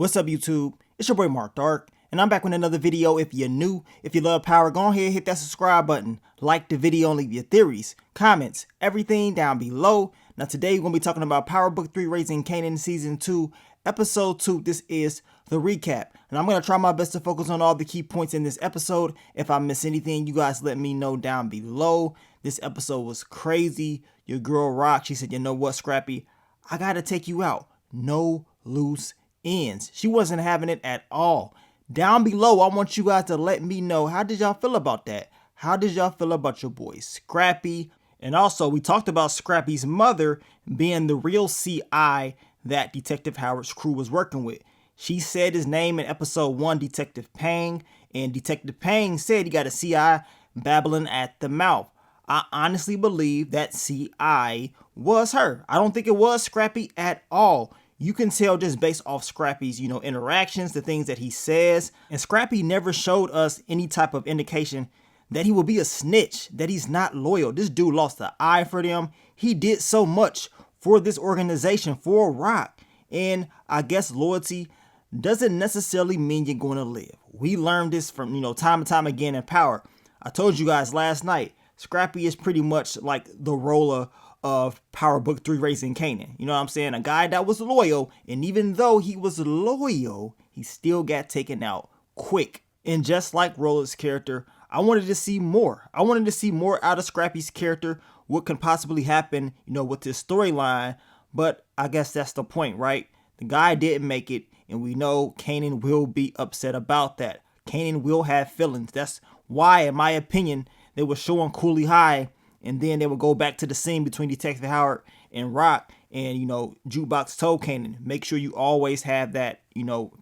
What's up, YouTube? It's your boy Mark Dark, and I'm back with another video. If you're new, if you love power, go ahead, hit that subscribe button, like the video, and leave your theories, comments, everything down below. Now today we're going to be talking about Power Book 3 Raising Kanan Season 2, Episode 2. This is the recap, and I'm going to try my best to focus on all the key points in this episode. If I miss anything, you guys let me know down below. This episode was crazy. Your girl Rock, she said, you know what, Scrappy? I got to take you out. No loose ends. She wasn't having it at all. Down below, I want you guys to let me know, how did y'all feel about that? How did y'all feel about your boy Scrappy? And also, we talked about Scrappy's mother being the real CI that Detective Howard's crew was working with. She said his name in episode 1, Detective Pang, and Detective Pang said he got a CI babbling at the mouth. I honestly believe that CI was her. I don't think it was Scrappy at all. You can tell just based off Scrappy's, interactions, the things that he says. And Scrappy never showed us any type of indication that he will be a snitch, that he's not loyal. This dude lost the eye for them. He did so much for this organization, for Rock. And I guess loyalty doesn't necessarily mean you're going to live. We learned this from, time and time again in Power. I told you guys last night, Scrappy is pretty much like the roller of Power Book 3 Raising Kanan. You know what I'm saying? A guy that was loyal, and even though he was loyal, he still got taken out quick. And just like Roller's character, I wanted to see more. I wanted to see more out of Scrappy's character, what can possibly happen, with this storyline. But I guess that's the point, right? The guy didn't make it, and we know Kanan will be upset about that. Kanan will have feelings. That's why, in my opinion, they were showing Cooley High, and then they would go back to the scene between Detective Howard and Rock. And, Jukebox told Kanan, make sure you always have that,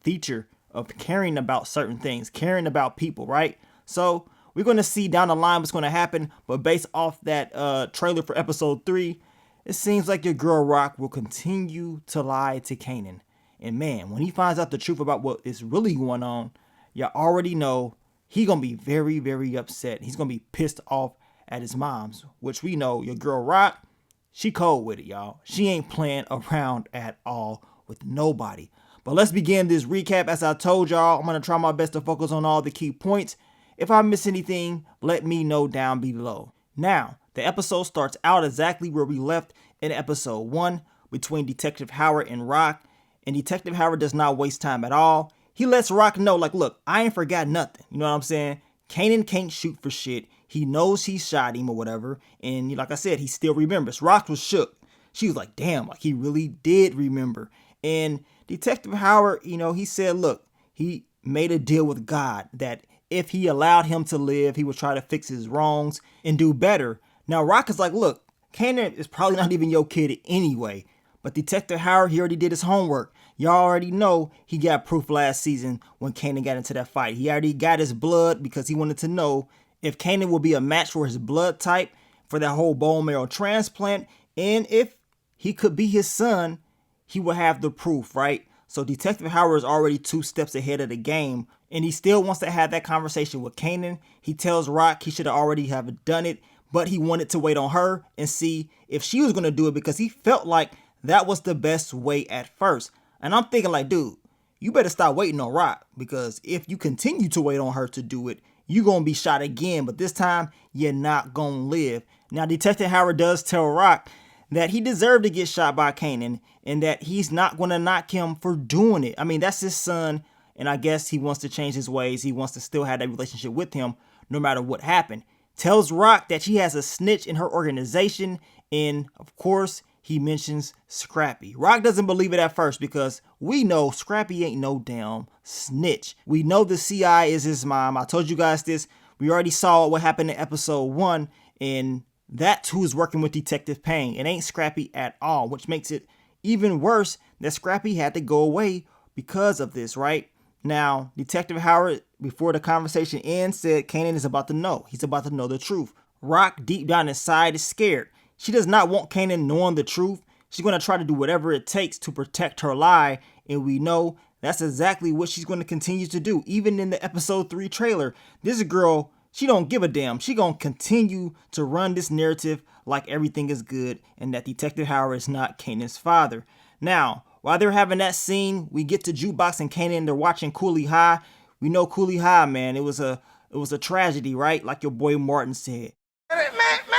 feature of caring about certain things, caring about people, right? So we're going to see down the line what's going to happen. But based off that trailer for episode 3, it seems like your girl Rock will continue to lie to Kanan. And man, when he finds out the truth about what is really going on, you already know he's going to be very, very upset. He's going to be pissed off at his mom's, which we know your girl Rock, she cold with it, y'all. She ain't playing around at all with nobody. But let's begin this recap. As I told y'all, I'm going to try my best to focus on all the key points. If I miss anything, let me know down below. Now, the episode starts out exactly where we left in episode 1 between Detective Howard and Rock. And Detective Howard does not waste time at all. He lets Rock know, like, look, I ain't forgot nothing. You know what I'm saying? Kanan can't shoot for shit. He knows he shot him or whatever. And like I said, he still remembers. Rock was shook. She was like, damn, like he really did remember. And Detective Howard, he said, look, he made a deal with God that if he allowed him to live, he would try to fix his wrongs and do better. Now, Rock is like, look, Kanan is probably not even your kid anyway. But Detective Howard, he already did his homework. Y'all already know he got proof last season when Kanan got into that fight. He already got his blood because he wanted to know if Kanan will be a match for his blood type for that whole bone marrow transplant. And if he could be his son, he will have the proof, right? So Detective Howard is already 2 steps ahead of the game. And he still wants to have that conversation with Kanan. He tells Rock he should have already have done it, but he wanted to wait on her and see if she was going to do it because he felt like that was the best way at first. And I'm thinking like, dude, you better stop waiting on Rock, because if you continue to wait on her to do it, you're going to be shot again, but this time you're not going to live. Now, Detective Howard does tell Rock that he deserved to get shot by Kanan and that he's not going to knock him for doing it. I mean, that's his son, and I guess he wants to change his ways. He wants to still have that relationship with him no matter what happened. Tells Rock that she has a snitch in her organization, and of course, he mentions Scrappy. Rock doesn't believe it at first because we know Scrappy ain't no damn snitch. We know the CI is his mom. I told you guys this. We already saw what happened in episode 1, and that's who's working with Detective Pang. It ain't Scrappy at all, which makes it even worse that Scrappy had to go away because of this, right? Now, Detective Howard, before the conversation ends, said Kanan is about to know. He's about to know the truth. Rock, deep down inside, is scared. She does not want Kanan knowing the truth. She's going to try to do whatever it takes to protect her lie. And we know that's exactly what she's going to continue to do. Even in the episode 3 trailer, this girl, she don't give a damn. She going to continue to run this narrative like everything is good and that Detective Howard is not Kanan's father. Now, while they're having that scene, we get to Jukebox and Kanan. They're watching Cooley High. We know Cooley High, man. It was a tragedy, right? Like your boy Martin said. Man,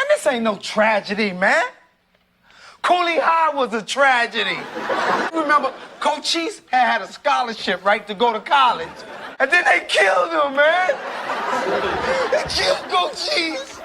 this ain't no tragedy, man. Cooley High was a tragedy. Remember, Coach Cheese had a scholarship, right, to go to college. And then they killed him, man. They killed Coach Cheese.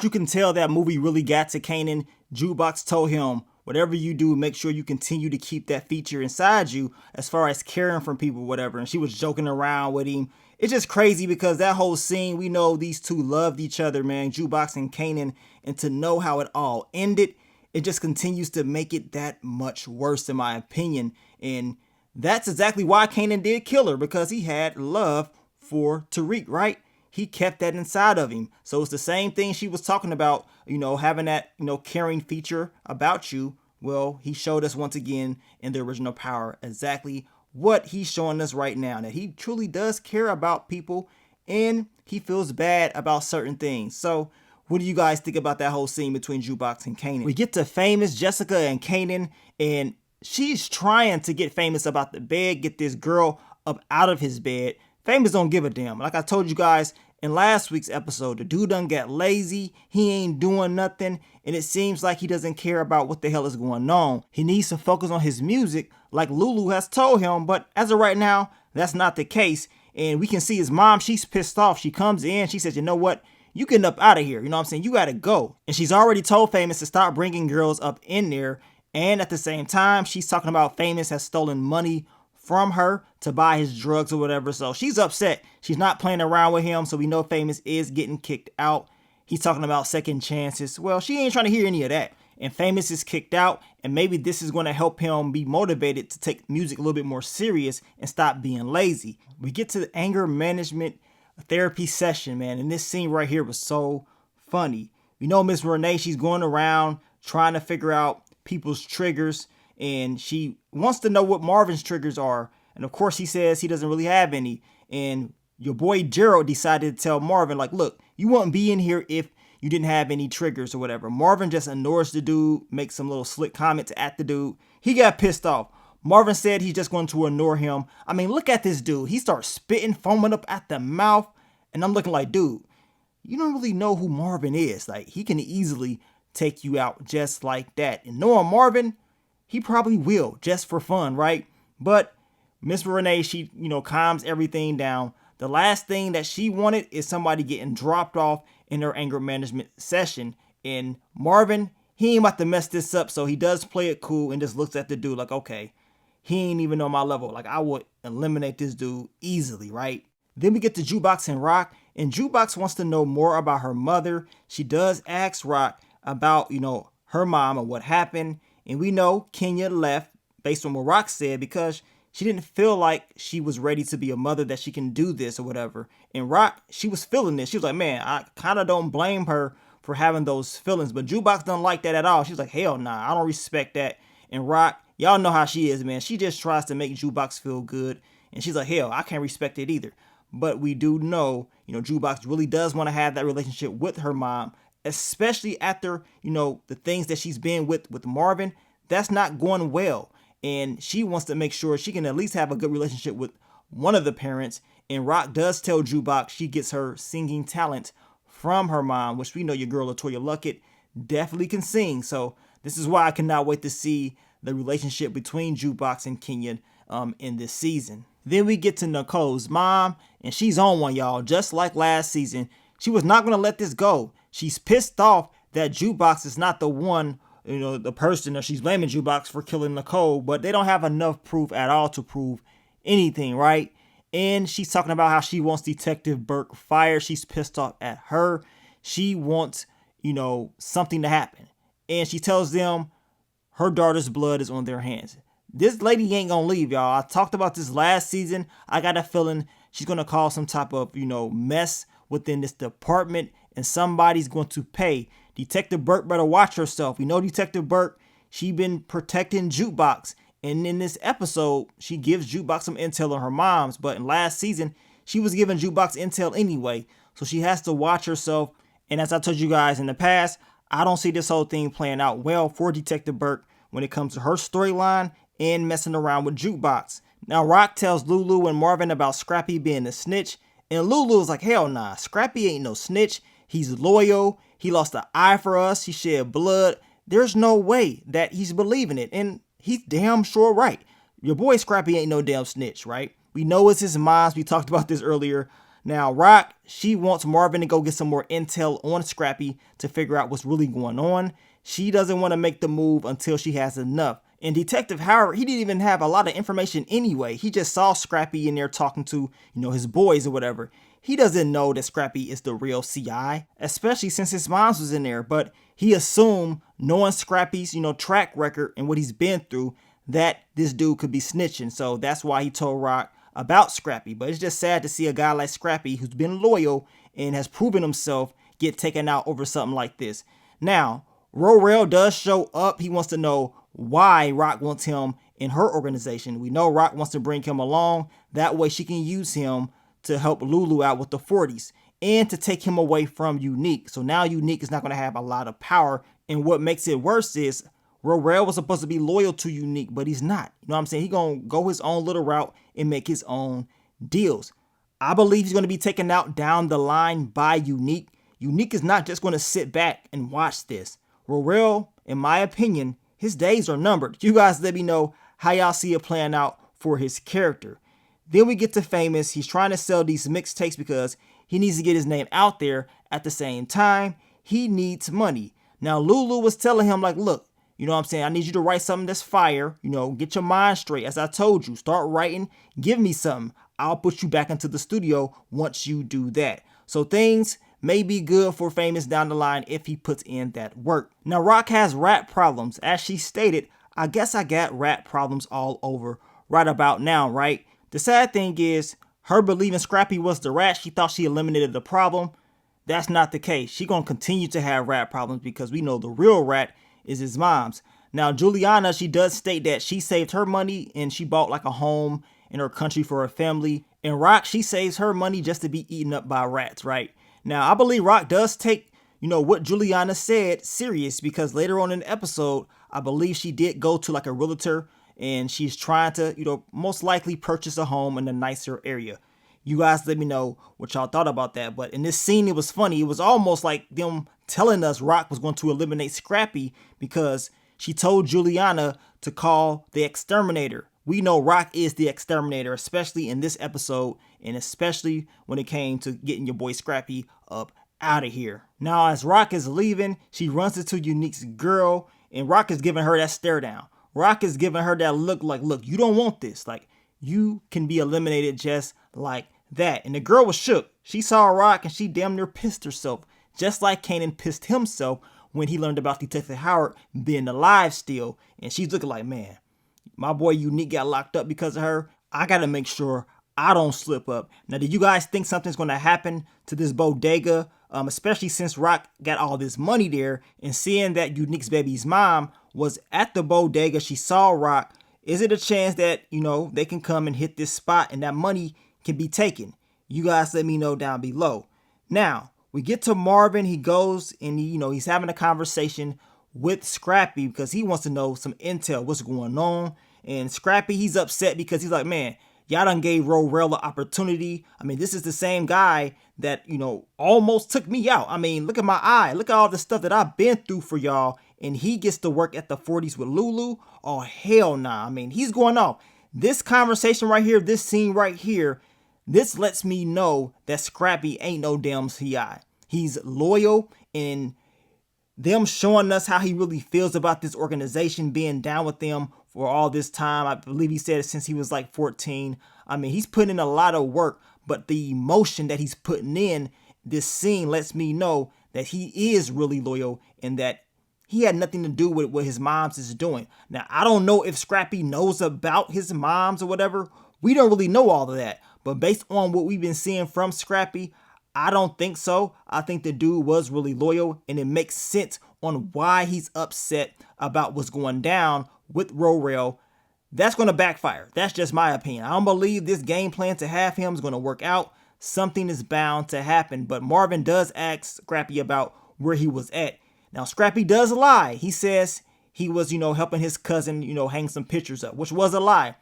You can tell that movie really got to Kanan. Jukebox told him, whatever you do, make sure you continue to keep that feature inside you as far as caring for people, whatever. And she was joking around with him. It's just crazy because that whole scene, we know these two loved each other, man, Jukebox and Kanan. And to know how it all ended, it just continues to make it that much worse, in my opinion. And that's exactly why Kanan did kill her, because he had love for Tariq, right? He kept that inside of him. So it's the same thing she was talking about, having that, caring feature about you. Well, he showed us once again in the original Power exactly what he's showing us right now, that he truly does care about people and he feels bad about certain things. So what do you guys think about that whole scene between Jukebox and Kanan? We get to Famous, Jessica, and Kanan, and she's trying to get Famous about the bed, get this girl up out of his bed. Famous don't give a damn. Like I told you guys in last week's episode, the dude done got lazy. He ain't doing nothing, and it seems like he doesn't care about what the hell is going on. He needs to focus on his music like Lulu has told him, but as of right now, that's not the case. And we can see his mom, she's pissed off. She comes in, she says, you know what? You getting up out of here. You know what I'm saying? You got to go. And she's already told Famous to stop bringing girls up in there. And at the same time, she's talking about Famous has stolen money from her to buy his drugs or whatever. So she's upset. She's not playing around with him. So we know Famous is getting kicked out. He's talking about second chances. Well, she ain't trying to hear any of that. And Famous is kicked out. And maybe this is going to help him be motivated to take music a little bit more serious and stop being lazy. We get to the anger management therapy session, man. And this scene right here was so funny. You know, Miss Renee, she's going around trying to figure out people's triggers. And she wants to know what Marvin's triggers are. And of course, he says he doesn't really have any. And your boy Gerald decided to tell Marvin, like, look, you wouldn't be in here if you didn't have any triggers or whatever. Marvin just ignores the dude, makes some little slick comments at the dude. He got pissed off. Marvin said he's just going to ignore him. I mean, look at this dude. He starts spitting, foaming up at the mouth. And I'm looking like, dude, you don't really know who Marvin is. Like, he can easily take you out just like that. And knowing Marvin, he probably will, just for fun, right? But Miss Renee, she, calms everything down. The last thing that she wanted is somebody getting dropped off in her anger management session. And Marvin, he ain't about to mess this up. So he does play it cool and just looks at the dude like, okay, he ain't even on my level. Like, I would eliminate this dude easily, right? Then we get to Jukebox and Rock. And Jukebox wants to know more about her mother. She does ask Rock about, her mom and what happened. And we know Kenya left based on what Rock said because she didn't feel like she was ready to be a mother, that she can do this or whatever. And Rock, she was feeling this. She was like, man, I kind of don't blame her for having those feelings. But Jukebox don't like that at all. She was like, hell nah, I don't respect that. And Rock, y'all know how she is, man. She just tries to make Jukebox feel good. And she's like, hell, I can't respect it either. But we do know, Jukebox really does want to have that relationship with her mom, especially after, the things that she's been with Marvin. That's not going well. And she wants to make sure she can at least have a good relationship with one of the parents. And Rock does tell Jukebox she gets her singing talent from her mom, which we know your girl Latoya Luckett definitely can sing. So this is why I cannot wait to see the relationship between Jukebox and Kenya in this season. Then we get to Nicole's mom, and she's on one, y'all. Just like last season, she was not going to let this go. She's pissed off that Jukebox is not the one, the person that she's blaming Jukebox for killing Nicole, but they don't have enough proof at all to prove anything, right? And she's talking about how she wants Detective Burke fired. She's pissed off at her. She wants, something to happen. And she tells them her daughter's blood is on their hands. This lady ain't gonna leave, y'all. I talked about this last season. I got a feeling she's gonna cause some type of, mess within this department, and somebody's going to pay. Detective Burke better watch herself. We know Detective Burke, she been protecting Jukebox. And in this episode, she gives Jukebox some intel on her mom's. But in last season, she was giving Jukebox intel anyway. So she has to watch herself. And as I told you guys in the past, I don't see this whole thing playing out well for Detective Burke when it comes to her storyline and messing around with Jukebox. Now Rock tells Lulu and Marvin about Scrappy being a snitch, and Lulu is like, hell nah, Scrappy ain't no snitch. He's loyal. He lost an eye for us. He shed blood. There's no way that he's believing it, and he's damn sure right. Your boy Scrappy ain't no damn snitch, right? We know it's his mom's. We talked about this earlier. Now, Rock, she wants Marvin to go get some more intel on Scrappy to figure out what's really going on. She doesn't want to make the move until she has enough. And Detective Howard, he didn't even have a lot of information anyway. He just saw Scrappy in there talking to, his boys or whatever. He doesn't know that Scrappy is the real CI, especially since his mom's was in there. But he assumed, knowing Scrappy's, track record and what he's been through, that this dude could be snitching. So that's why he told Rock about Scrappy. But it's just sad to see a guy like Scrappy, who's been loyal and has proven himself, get taken out over something like this. Now, Rorel does show up. He wants to know why Rock wants him in her organization. We know Rock wants to bring him along. That way she can use him to help Lulu out with the 40s and to take him away from Unique. So now Unique is not going to have a lot of power. And what makes it worse is Rorel was supposed to be loyal to Unique, but he's not. You know what I'm saying? He's going to go his own little route and make his own deals. I believe he's going to be taken out down the line by Unique. Unique is not just going to sit back and watch this. Rorel, in my opinion, his days are numbered. You guys let me know how y'all see it playing out for his character. Then we get to Famous. He's trying to sell these mixtapes because he needs to get his name out there. At the same time, he needs money. Now, Lulu was telling him, like, look, you know what I'm saying? I need you to write something that's fire. Get your mind straight. As I told you, start writing. Give me something. I'll put you back into the studio once you do that. So things may be good for Famous down the line if he puts in that work. Now, Rock has rat problems. As she stated, I guess I got rat problems all over right about now, right? The sad thing is, her believing Scrappy was the rat, she thought she eliminated the problem. That's not the case. She gonna continue to have rat problems because we know the real rat is his mom's. Now, Juliana, she does state that she saved her money and she bought like a home in her country for her family. And Rock, she saves her money just to be eaten up by rats, right? Now, I believe Rock does take, what Juliana said serious because later on in the episode, I believe she did go to like a realtor and she's trying to, most likely purchase a home in a nicer area. You guys let me know what y'all thought about that. But in this scene, it was funny. It was almost like them telling us Rock was going to eliminate Scrappy because she told Juliana to call the exterminator. We know Rock is the exterminator, especially in this episode, and especially when it came to getting your boy Scrappy up out of here. Now, as Rock is leaving, she runs into Unique's girl, and Rock is giving her that stare down. Rock is giving her that look like, look, you don't want this. Like, you can be eliminated just like that. And the girl was shook. She saw Rock and she damn near pissed herself, just like Kanan pissed himself when he learned about Detective Howard being alive still. And she's looking like, man, my boy Unique got locked up because of her. I got to make sure I don't slip up. Now, do you guys think something's going to happen to this bodega? Especially since Rock got all this money there and seeing that Unique's baby's mom was at the bodega, she saw Rock. Is it a chance that, they can come and hit this spot and that money can be taken? You guys let me know down below. Now, we get to Marvin. He goes and he's having a conversation with Scrappy because he wants to know some intel, what's going on. And Scrappy, he's upset because he's like, man, y'all done gave Rorel the opportunity. I mean, this is the same guy that, almost took me out. I mean, look at my eye. Look at all the stuff that I've been through for y'all. And he gets to work at the 40s with Lulu. Oh, hell nah. I mean, he's going off. This conversation right here, this scene right here, this lets me know that Scrappy ain't no damn CI. He's loyal, and them showing us how he really feels about this organization, being down with them for all this time. I believe he said since he was like 14. I mean, he's putting in a lot of work, but the emotion that he's putting in this scene lets me know that he is really loyal and that he had nothing to do with what his mom's is doing. Now, I don't know if Scrappy knows about his mom's or whatever. We don't really know all of that. But based on what we've been seeing from Scrappy, I don't think so. I think the dude was really loyal, and it makes sense on why he's upset about what's going down with Rorel. That's going to backfire. That's just my opinion. I don't believe this game plan to have him is going to work out. Something is bound to happen. But Marvin does ask Scrappy about where he was at. Now, Scrappy does lie. He says he was, helping his cousin, hang some pictures up, which was a lie.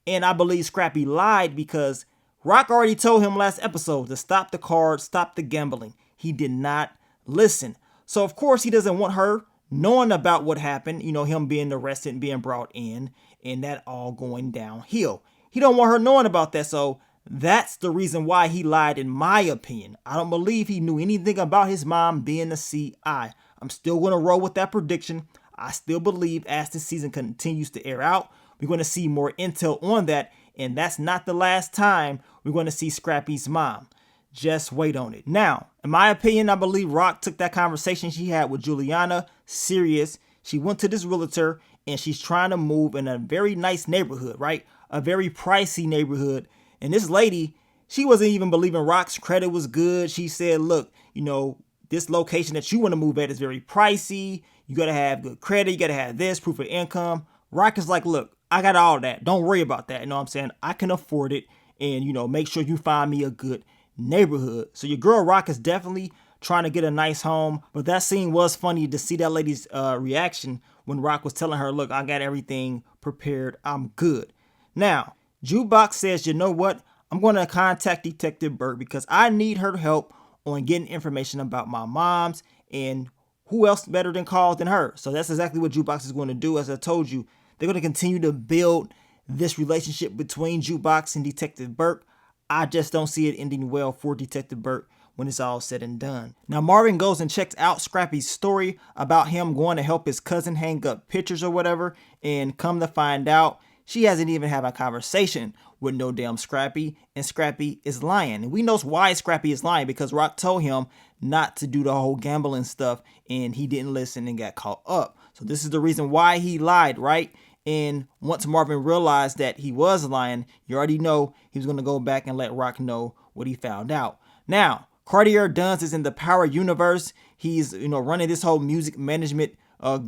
And I believe Scrappy lied because Rock already told him last episode to stop the cards, stop the gambling. He did not listen. So of course he doesn't want her knowing about what happened, him being arrested and being brought in and that all going downhill. He don't want her knowing about that. So that's the reason why he lied, in my opinion. I don't believe he knew anything about his mom being the CI. I'm still going to roll with that prediction. I still believe as the season continues to air out, we're going to see more intel on that. And that's not the last time we're going to see Scrappy's mom. Just wait on it. Now, in my opinion, I believe Rock took that conversation she had with Juliana serious. She went to this realtor and she's trying to move in a very nice neighborhood, right? A very pricey neighborhood. And this lady, she wasn't even believing Rock's credit was good. She said, look, this location that you want to move at is very pricey. You got to have good credit. You got to have this, proof of income. Rock is like, look, I got all that. Don't worry about that. You know what I'm saying? I can afford it. And, make sure you find me a good neighborhood. So your girl Rock is definitely trying to get a nice home. But that scene was funny to see that lady's reaction when Rock was telling her, look, I got everything prepared. I'm good. Now, Jukebox says, you know what? I'm going to contact Detective Burke because I need her help on getting information about my moms, and who else better than call than her. So that's exactly what Jukebox is going to do. As I told you, they're going to continue to build this relationship between Jukebox and Detective Burke. I just don't see it ending well for Detective Burke when it's all said and done. Now Marvin goes and checks out Scrappy's story about him going to help his cousin hang up pictures or whatever, and come to find out, she hasn't even had a conversation with no damn Scrappy, and Scrappy is lying. And we know why Scrappy is lying, because Rock told him not to do the whole gambling stuff, and he didn't listen and got caught up. So this is the reason why he lied, right? And once Marvin realized that he was lying, you already know he was going to go back and let Rock know what he found out. Now, Cartier Dunst is in the Power Universe. He's, running this whole music management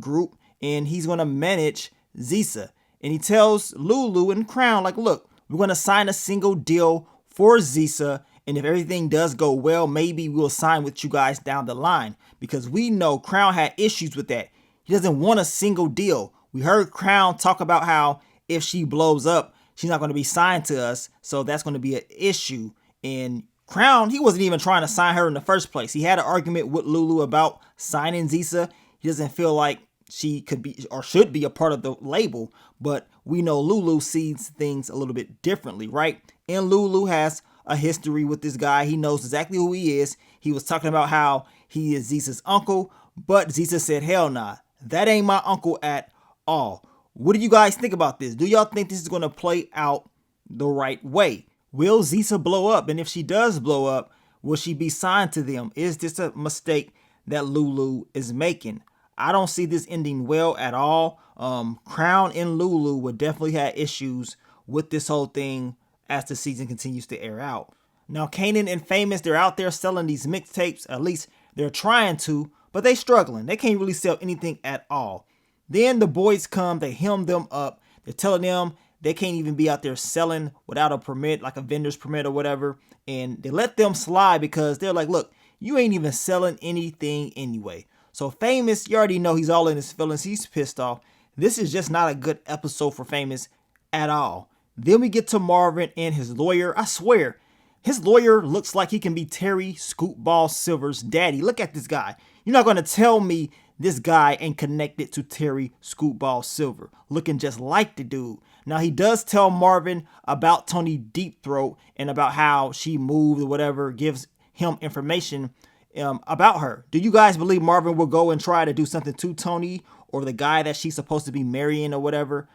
group, and he's going to manage Zisa. And he tells Lulu and Crown, like, look, we're going to sign a single deal for Zisa. And if everything does go well, maybe we'll sign with you guys down the line. Because we know Crown had issues with that. He doesn't want a single deal. We heard Crown talk about how if she blows up, she's not going to be signed to us. So that's going to be an issue. And Crown, he wasn't even trying to sign her in the first place. He had an argument with Lulu about signing Zisa. He doesn't feel like she could be or should be a part of the label, but we know Lulu sees things a little bit differently, right? And Lulu has a history with this guy. He knows exactly who he is. He was talking about how he is Zisa's uncle, but Zisa said, hell nah, that ain't my uncle at all. What do you guys think about this? Do y'all think this is going to play out the right way? Will Zisa blow up? And if she does blow up, will she be signed to them? Is this a mistake that Lulu is making? I don't see this ending well at all. Crown and Lulu would definitely have issues with this whole thing as the season continues to air out. Now, Kanan and Famous, they're out there selling these mixtapes. At least they're trying to, but they struggling. They can't really sell anything at all. Then the boys come, they hem them up. They're telling them they can't even be out there selling without a permit, like a vendor's permit or whatever. And they let them slide because they're like, look, you ain't even selling anything anyway. So Famous, you already know he's all in his feelings. He's pissed off. This is just not a good episode for Famous at all. Then we get to Marvin and his lawyer. I swear, his lawyer looks like he can be Terry Scootball Silver's daddy. Look at this guy. You're not going to tell me this guy ain't connected to Terry Scootball Silver. Looking just like the dude. Now, he does tell Marvin about Tony Deep Throat and about how she moved or whatever, gives him information about her. Do you guys believe Marvin will go and try to do something to Tony or the guy that she's supposed to be marrying or whatever?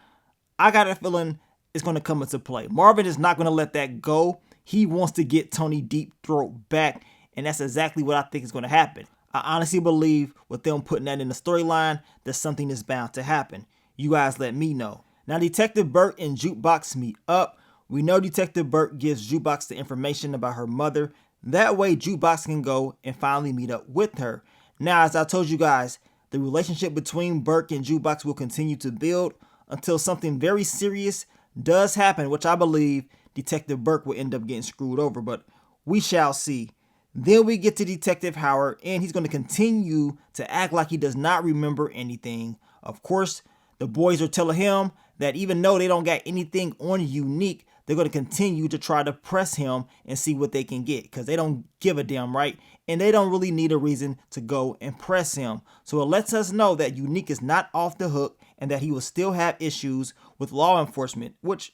I got a feeling it's going to come into play. Marvin is not going to let that go. He wants to get Tony Deep Throat back, and that's exactly what I think is going to happen. I honestly believe with them putting that in the storyline, that something is bound to happen. You guys let me know. Now, Detective Burke and Jukebox meet up. We know Detective Burke gives Jukebox the information about her mother. That way, Jukebox can go and finally meet up with her. Now, as I told you guys, the relationship between Burke and Jukebox will continue to build until something very serious does happen, which I believe Detective Burke will end up getting screwed over, but we shall see. Then we get to Detective Howard, and he's going to continue to act like he does not remember anything Of course, the boys are telling him that even though they don't got anything on Unique, they're going to continue to try to press him and see what they can get because they don't give a damn, right? And they don't really need a reason to go and press him. So it lets us know that Unique is not off the hook and that he will still have issues with law enforcement, which,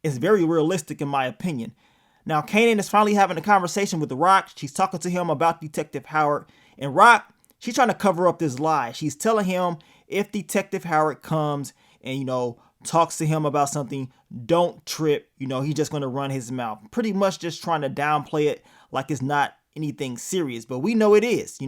is very realistic in my opinion. Now, Kanan is finally having a conversation with Rock. She's talking to him about Detective Howard. And Rock, she's trying to cover up this lie. She's telling him if Detective Howard comes and, talks to him about something, don't trip. He's just going to run his mouth. Pretty much just trying to downplay it like it's not anything serious. But we know it is.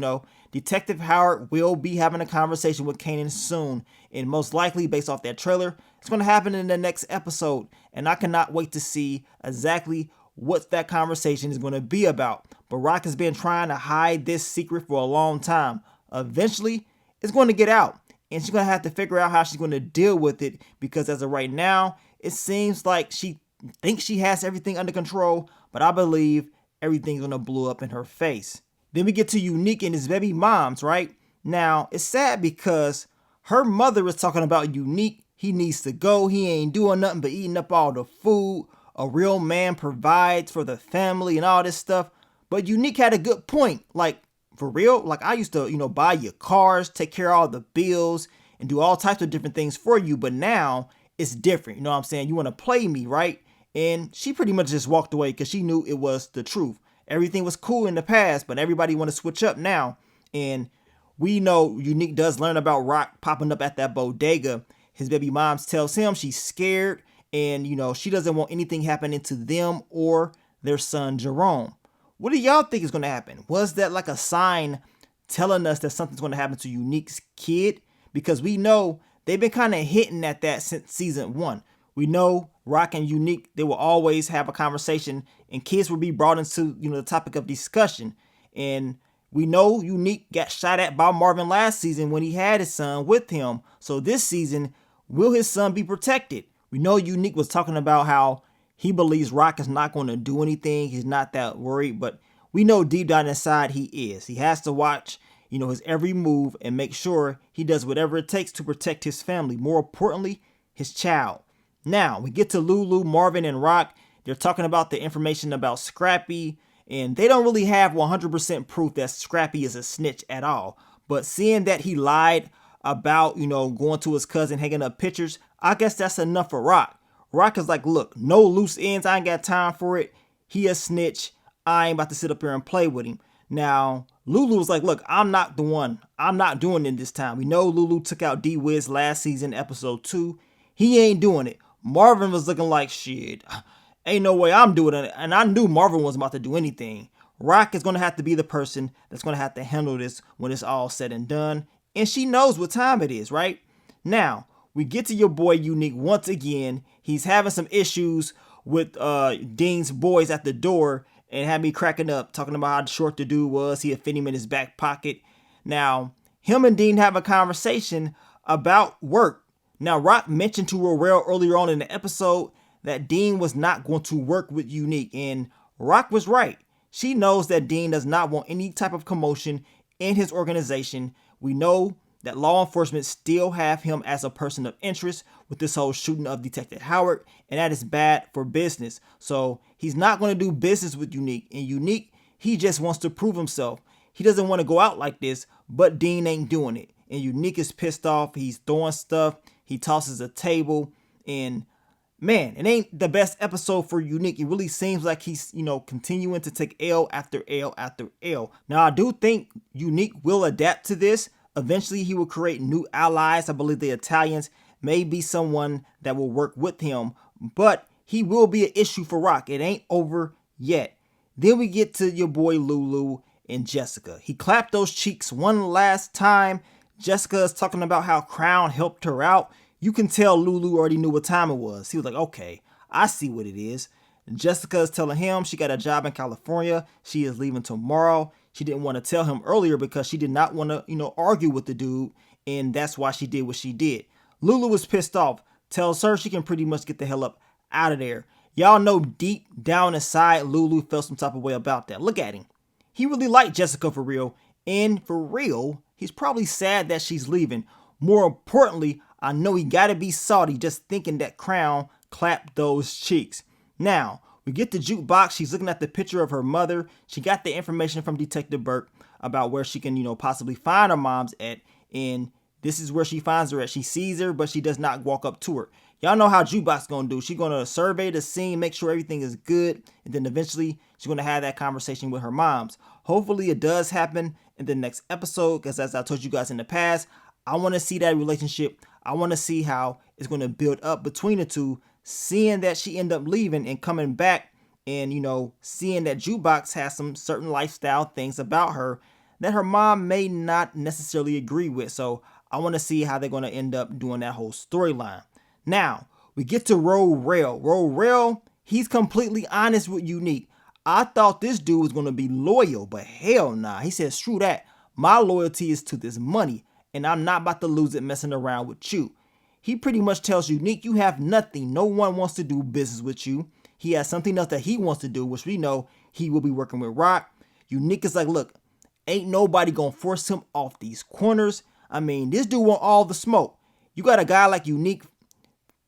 Detective Howard will be having a conversation with Kanan soon. And most likely, based off that trailer, it's going to happen in the next episode. And I cannot wait to see exactly what that conversation is going to be about. But Rock has been trying to hide this secret for a long time. Eventually, it's going to get out. And she's going to have to figure out how she's going to deal with it. Because as of right now, it seems like she thinks she has everything under control. But I believe everything's going to blow up in her face. Then we get to Unique and his baby moms, right? Now, it's sad because her mother is talking about Unique. He needs to go. He ain't doing nothing but eating up all the food. A real man provides for the family and all this stuff. But Unique had a good point. Like, for real, like I used to, buy your cars, take care of all the bills, and do all types of different things for you. But now it's different. You know what I'm saying? You want to play me, right? And she pretty much just walked away because she knew it was the truth. Everything was cool in the past, but everybody want to switch up now. And we know Unique does learn about Rock popping up at that bodega. His baby mom tells him she's scared and, she doesn't want anything happening to them or their son, Jerome. What do y'all think is going to happen? Was that like a sign telling us that something's going to happen to Unique's kid? Because we know they've been kind of hinting at that since season 1. We know Rock and Unique, they will always have a conversation and kids will be brought into, the topic of discussion. And we know Unique got shot at by Marvin last season when he had his son with him. So this season, will his son be protected? We know Unique was talking about how he believes Rock is not going to do anything. He's not that worried, but we know deep down inside he is. He has to watch, his every move and make sure he does whatever it takes to protect his family. More importantly, his child. Now, we get to Lulu, Marvin, and Rock. They're talking about the information about Scrappy, and they don't really have 100% proof that Scrappy is a snitch at all. But seeing that he lied about, going to his cousin, hanging up pictures, I guess that's enough for Rock. Rock is like, look, no loose ends. I ain't got time for it. He a snitch. I ain't about to sit up here and play with him. Now, Lulu was like, look, I'm not the one. I'm not doing it this time. We know Lulu took out D-Wiz last season, episode 2. He ain't doing it. Marvin was looking like, shit, ain't no way I'm doing it. And I knew Marvin wasn't about to do anything. Rock is going to have to be the person that's going to have to handle this when it's all said and done. And she knows what time it is, right? Now, we get to your boy Unique once again. He's having some issues with Dean's boys at the door and had me cracking up, talking about how short the dude was. He had fit him in his back pocket. Now, him and Dean have a conversation about work. Now, Rock mentioned to Roel earlier on in the episode that Dean was not going to work with Unique. And Rock was right. She knows that Dean does not want any type of commotion in his organization. We know that law enforcement still have him as a person of interest with this whole shooting of Detective Howard, and that is bad for business. So he's not going to do business with Unique. And Unique, he just wants to prove himself. He doesn't want to go out like this, but Dean ain't doing it. And Unique is pissed off. He's throwing stuff. He tosses a table. And man, it ain't the best episode for Unique. It really seems like he's, continuing to take L after L after L. Now, I do think Unique will adapt to this. Eventually, he will create new allies. I believe the Italians may be someone that will work with him, but he will be an issue for Rock. It ain't over yet. Then we get to your boy Lulu and Jessica. He clapped those cheeks one last time. Jessica is talking about how Crown helped her out. You can tell Lulu already knew what time it was. He was like, okay, I see what it is. Jessica is telling him she got a job in California. She is leaving tomorrow. She didn't want to tell him earlier because she did not want to, argue with the dude. And that's why she did what she did. Lulu was pissed off. Tells her she can pretty much get the hell up out of there. Y'all know deep down inside, Lulu felt some type of way about that. Look at him. He really liked Jessica for real. And for real, he's probably sad that she's leaving. More importantly, I know he gotta be salty just thinking that Crown clapped those cheeks. Now, we get to Jukebox. She's looking at the picture of her mother. She got the information from Detective Burke about where she can, possibly find her mom's at. And this is where she finds her at. She sees her, but she does not walk up to her. Y'all know how Jukebox gonna do. She's gonna survey the scene, make sure everything is good, and then eventually she's gonna have that conversation with her moms. Hopefully it does happen in the next episode, because as I told you guys in the past, I want to see that relationship. I want to see how it's going to build up between the two, seeing that she ended up leaving and coming back, and seeing that Jukebox has some certain lifestyle things about her that her mom may not necessarily agree with. So I want to see how they're going to end up doing that whole storyline. Now, we get to Rorel. Rorel, he's completely honest with Unique. I thought this dude was going to be loyal, but hell nah. He said, screw that. My loyalty is to this money, and I'm not about to lose it messing around with you. He pretty much tells Unique, you have nothing. No one wants to do business with you. He has something else that he wants to do, which we know he will be working with Rock. Unique is like, look, ain't nobody gonna force him off these corners. I mean, this dude want all the smoke. You got a guy like Unique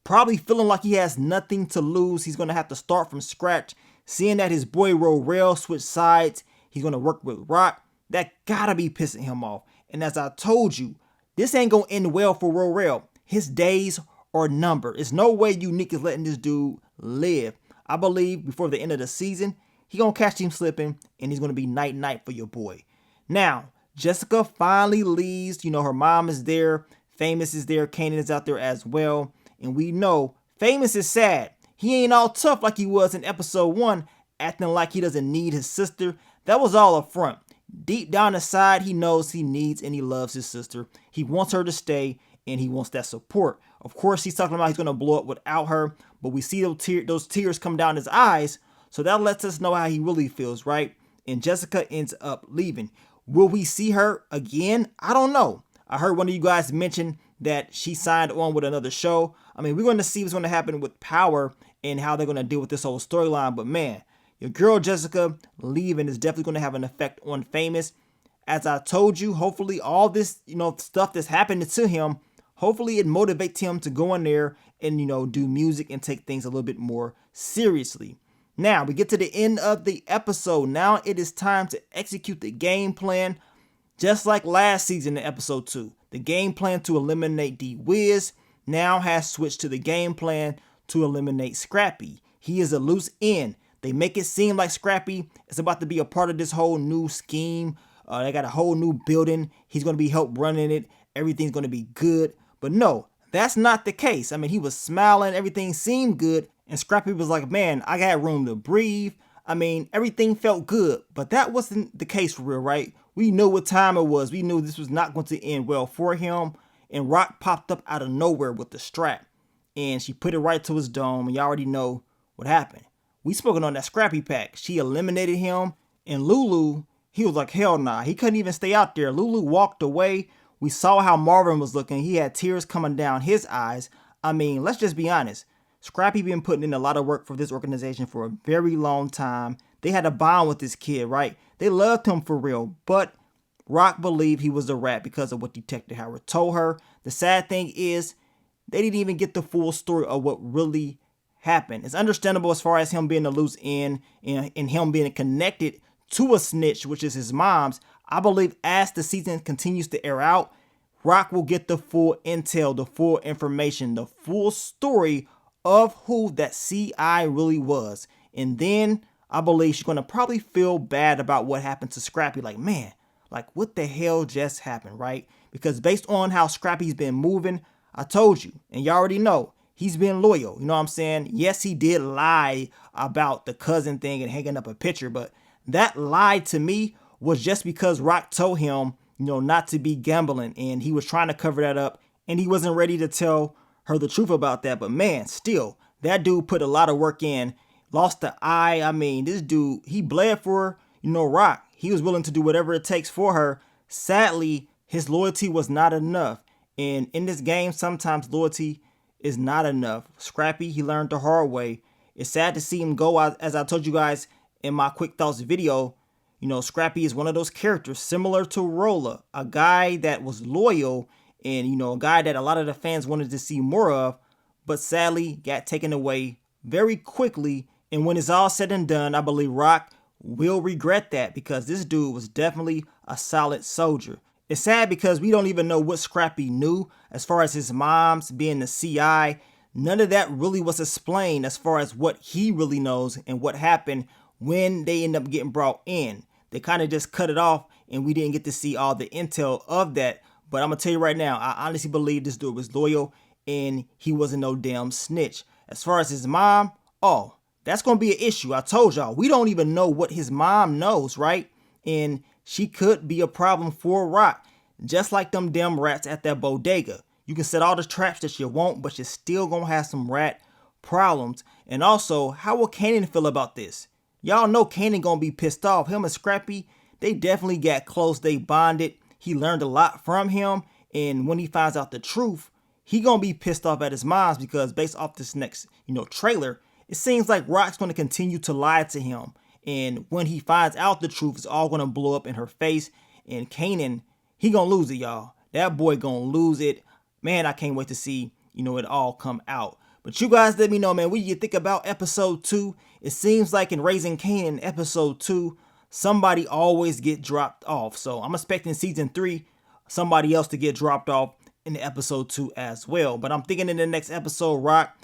probably feeling like he has nothing to lose. He's gonna have to start from scratch. Seeing that his boy Rorel switched sides, he's gonna work with Rock. That gotta be pissing him off. And as I told you, this ain't gonna end well for Rorel. His days are numbered. There's no way Unique is letting this dude live. I believe before the end of the season, he gonna catch him slipping, and he's gonna be night-night for your boy. Now, Jessica finally leaves. Her mom is there. Famous is there. Kanan is out there as well. And we know Famous is sad. He ain't all tough like he was in episode 1, acting like he doesn't need his sister. That was all a front. Deep down inside, he knows he needs and he loves his sister. He wants her to stay, and he wants that support. Of course, he's talking about he's going to blow up without her, but we see those tears come down his eyes, so that lets us know how he really feels, right? And Jessica ends up leaving. Will we see her again? I don't know. I heard one of you guys mention that she signed on with another show. I mean, we're going to see what's going to happen with Power and how they're going to deal with this whole storyline, but man, your girl Jessica leaving is definitely going to have an effect on Famous. As I told you, hopefully all this, stuff that's happening to him, hopefully it motivates him to go in there and, do music and take things a little bit more seriously. Now, we get to the end of the episode. Now it is time to execute the game plan. Just like last season in episode 2, the game plan to eliminate D-Wiz now has switched to the game plan to eliminate Scrappy. He is a loose end. They make it seem like Scrappy is about to be a part of this whole new scheme. They got a whole new building. He's going to be help running it. Everything's going to be good. But no, that's not the case. I mean, he was smiling. Everything seemed good. And Scrappy was like, man, I got room to breathe. I mean, everything felt good. But that wasn't the case for real, right? We knew what time it was. We knew this was not going to end well for him. And Rock popped up out of nowhere with the strap. And she put it right to his dome. And you already know what happened. We spoken on that Scrappy pack. She eliminated him. And Lulu, he was like, hell nah. He couldn't even stay out there. Lulu walked away. We saw how Marvin was looking. He had tears coming down his eyes. I mean, let's just be honest. Scrappy been putting in a lot of work for this organization for a very long time. They had a bond with this kid, right? They loved him for real. But Rock believed he was a rat because of what Detective Howard told her. The sad thing is, they didn't even get the full story of what really happened. It's understandable as far as him being a loose end and him being connected to a snitch, which is his mom's. I believe as the season continues to air out, Rock will get the full intel, the full information, the full story of who that CI really was. And then I believe she's going to probably feel bad about what happened to Scrappy. Like, man, like what the hell just happened, right? Because based on how Scrappy's been moving, I told you, and you already know, he's been loyal. You know what I'm saying? Yes, he did lie about the cousin thing and hanging up a picture, but that lie to me was just because Rock told him, not to be gambling, and he was trying to cover that up, and he wasn't ready to tell her the truth about that. But man, still, that dude put a lot of work in, lost the eye. I mean, this dude, he bled for, Rock. He was willing to do whatever it takes for her. Sadly, his loyalty was not enough. And in this game, sometimes loyalty is not enough. Scrappy, he learned the hard way. It's sad to see him go, as I told you guys in my quick thoughts video. Scrappy is one of those characters similar to Rolla, a guy that was loyal and a guy that a lot of the fans wanted to see more of, but sadly got taken away very quickly. And when it's all said and done, I believe Rock will regret that, because this dude was definitely a solid soldier. It's sad because we don't even know what Scrappy knew as far as his mom's being the CI. None of that really was explained as far as what he really knows and what happened when they end up getting brought in. They kind of just cut it off and we didn't get to see all the intel of that. But I'm going to tell you right now, I honestly believe this dude was loyal and he wasn't no damn snitch. As far as his mom, oh, that's going to be an issue. I told y'all, we don't even know what his mom knows, right? And she could be a problem for Rock, just like them damn rats at that bodega. You can set all the traps that you want, but you're still going to have some rat problems. And also, how will Kanan feel about this? Y'all know Kanan going to be pissed off. Him and Scrappy, they definitely got close. They bonded. He learned a lot from him. And when he finds out the truth, he going to be pissed off at his moms, because based off this next, trailer, it seems like Rock's going to continue to lie to him. And when he finds out the truth, it's all going to blow up in her face. And Kanan, he going to lose it, y'all. That boy going to lose it. Man, I can't wait to see, it all come out. But you guys let me know, man, what do you think about episode 2? It seems like in Raising Kanan, episode 2, somebody always get dropped off. So I'm expecting season 3, somebody else to get dropped off in the episode 2 as well. But I'm thinking in the next episode, Rock,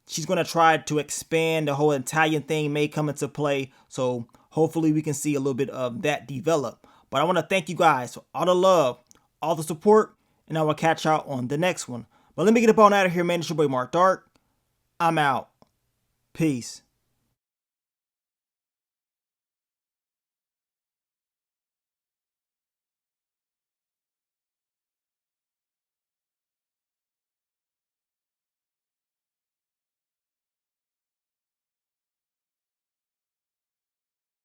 she's going to try to expand. The whole Italian thing may come into play. So hopefully we can see a little bit of that develop. But I want to thank you guys for all the love, all the support, and I will catch y'all on the next one. But let me get up on out of here, man. It's your boy Mark Dark. I'm out. Peace.